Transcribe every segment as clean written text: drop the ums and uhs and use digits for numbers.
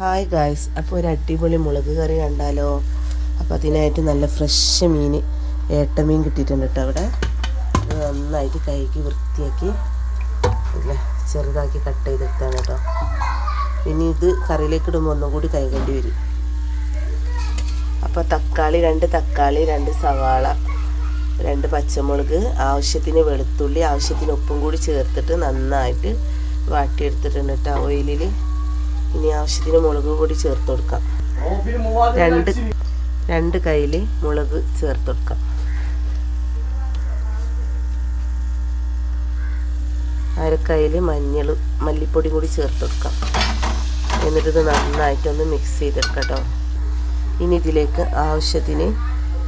Hi guys, അപ്പോൾ ഒരു അടിപൊളി മുളക് കറി കണ്ടാലോ. അപ്പോൾ അതിനായിട്ട് നല്ല ഫ്രഷ് മീൻ, ഏട്ടമീൻ കിട്ടിയിട്ടുണ്ട് കേട്ടോ. അവിടെ നന്നായിട്ട് കഴുകി വൃത്തിയാക്കി ഇല്ല ചെറുതാക്കി കട്ട് ചെയ്തെടുത്താണ് കേട്ടോ. പിന്നെ ഇത് കറിയിലേക്ക് ഇടുമ്പോൾ ഒന്നും കൂടി കഴുകേണ്ടി വരും. അപ്പോൾ രണ്ട് തക്കാളി 2 സവാള 2 പച്ചമുളക്, ആവശ്യത്തിന് വെളുത്തുള്ളി, ആവശ്യത്തിന് ഉപ്പും കൂടി ചേർത്തിട്ട് നന്നായിട്ട് വാട്ടിയെടുത്തിട്ടുണ്ട് കേട്ടോ ഓയിലിൽ. ഇനി ആവശ്യത്തിന് മുളക് പൊടി ചേർത്ത് കൊടുക്കാം. 2 കയ്യിൽ മുളക് ചേർത്ത് കൊടുക്കാം. അരക്കയ്യിൽ മല്ലിപ്പൊടി കൂടി ചേർത്ത് കൊടുക്കാം. എന്നിട്ടിത് നന്നായിട്ടൊന്ന് മിക്സ് ചെയ്തെടുക്കാം കേട്ടോ. ഇനി ഇതിലേക്ക് ആവശ്യത്തിന്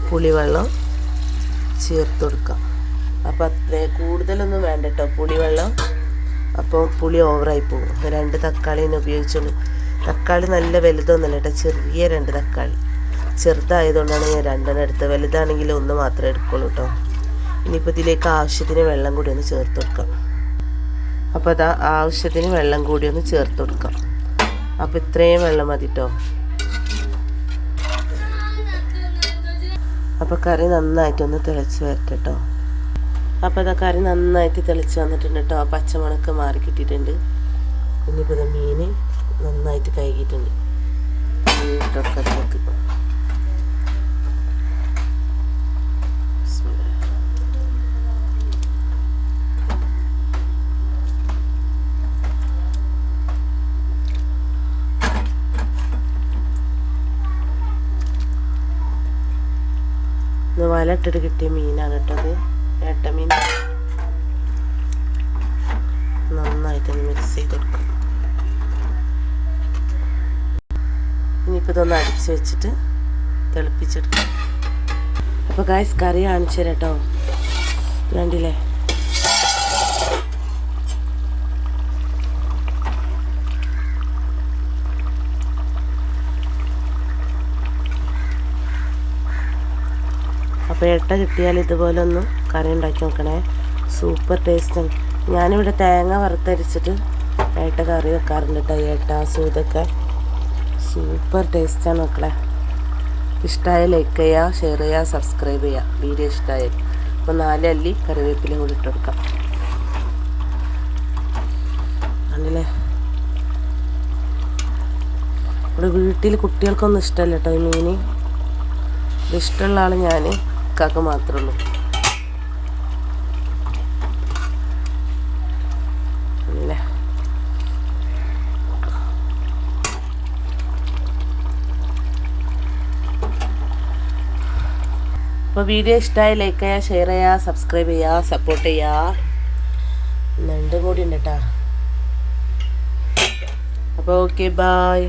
പുളിവെള്ളം ചേർത്ത് കൊടുക്കാം. അപ്പോൾ അത്ര കൂടുതലൊന്നും വേണ്ട കേട്ടോ പുളിവെള്ളം. അപ്പോൾ പുളി ഓവറായി പോകും. 2 തക്കാളിനെ ഉപയോഗിച്ചുള്ളൂ. തക്കാളി നല്ല വലുതൊന്നുമല്ല കേട്ടോ, ചെറിയ 2 തക്കാളി. ചെറുതായതുകൊണ്ടാണ് ഞാൻ 2 എടുത്തത്. വലുതാണെങ്കിൽ 1 മാത്രമേ എടുക്കുള്ളൂ കേട്ടോ. ഇനിയിപ്പോൾ ഇതിലേക്ക് ആവശ്യത്തിന് വെള്ളം കൂടി ഒന്ന് ചേർത്ത് കൊടുക്കാം. അപ്പോൾ അതാ ആവശ്യത്തിന് വെള്ളം കൂടി ഒന്ന് ചേർത്ത് കൊടുക്കാം. അപ്പോൾ ഇത്രയും വെള്ളം മതി കേട്ടോ. അപ്പോൾ കറി നന്നായിട്ടൊന്ന് തിളച്ച് വരട്ടെ കേട്ടോ. അപ്പോൾ അതാ കറി നന്നായിട്ട് തിളച്ച് വന്നിട്ടുണ്ട് കേട്ടോ. ആ പച്ചമണക്ക് മാറി കിട്ടിയിട്ടുണ്ട്. ഇനിയിപ്പോൾ ഇത് മീൻ നന്നായിട്ട് കഴുകിയിട്ടുണ്ട്. ഇട്ടൊക്കത്തേക്ക് വല ഇട്ടിട്ട് കിട്ടിയ മീനാണ് കേട്ടത്, ഏട്ടമീൻ. നന്നായിട്ടൊന്ന് മിക്സ് ചെയ്ത് കൊടുക്കും. ഇനിയിപ്പോൾ ഇതൊന്ന് അടിച്ച് വെച്ചിട്ട് തിളപ്പിച്ചെടുക്കാം. അപ്പോൾ ഗായ്സ് കറി കാണിച്ചു തരാം കേട്ടോ. കണ്ടില്ലേ, അപ്പോൾ ഏട്ട കിട്ടിയാൽ ഇതുപോലെ ഒന്ന് കറി ഉണ്ടാക്കി നോക്കണേ. സൂപ്പർ ടേസ്റ്റാണ്. ഞാനിവിടെ തേങ്ങ വറുത്തരിച്ചിട്ട് ഏട്ട കറി വെക്കാറുണ്ട് കേട്ടോ. ഏട്ട സൂതൊക്കെ സൂപ്പർ ടേസ്റ്റാണ് മക്കളെ. ഇഷ്ടമായ ലൈക്ക് ചെയ്യുക, ഷെയർ ചെയ്യുക, സബ്സ്ക്രൈബ് ചെയ്യുക. വീഡിയോ ഇഷ്ടമായി. അപ്പോൾ 4 അല്ലി കറിവേപ്പില കൂടി ഇട്ട് കൊടുക്കാം. ആണല്ലേ, ഇവിടെ വീട്ടിൽ കുട്ടികൾക്കൊന്നും ഇഷ്ടമല്ല കേട്ടോ ഈ മീൻ. ഇത് ഇഷ്ടമുള്ള ആൾ ഞാൻ, ഇക്കാക്ക് മാത്രമേ ഉള്ളൂ. അല്ലേ, അപ്പോൾ വീഡിയോ ഇഷ്ടമായി ലൈക്ക് ചെയ്യുക, ഷെയർ ചെയ്യുക, സബ്സ്ക്രൈബ് ചെയ്യുക, സപ്പോർട്ട് ചെയ്യുക. രണ്ടും കൂടി ഉണ്ട് കേട്ടോ. അപ്പോൾ ഓക്കെ, ബായ്.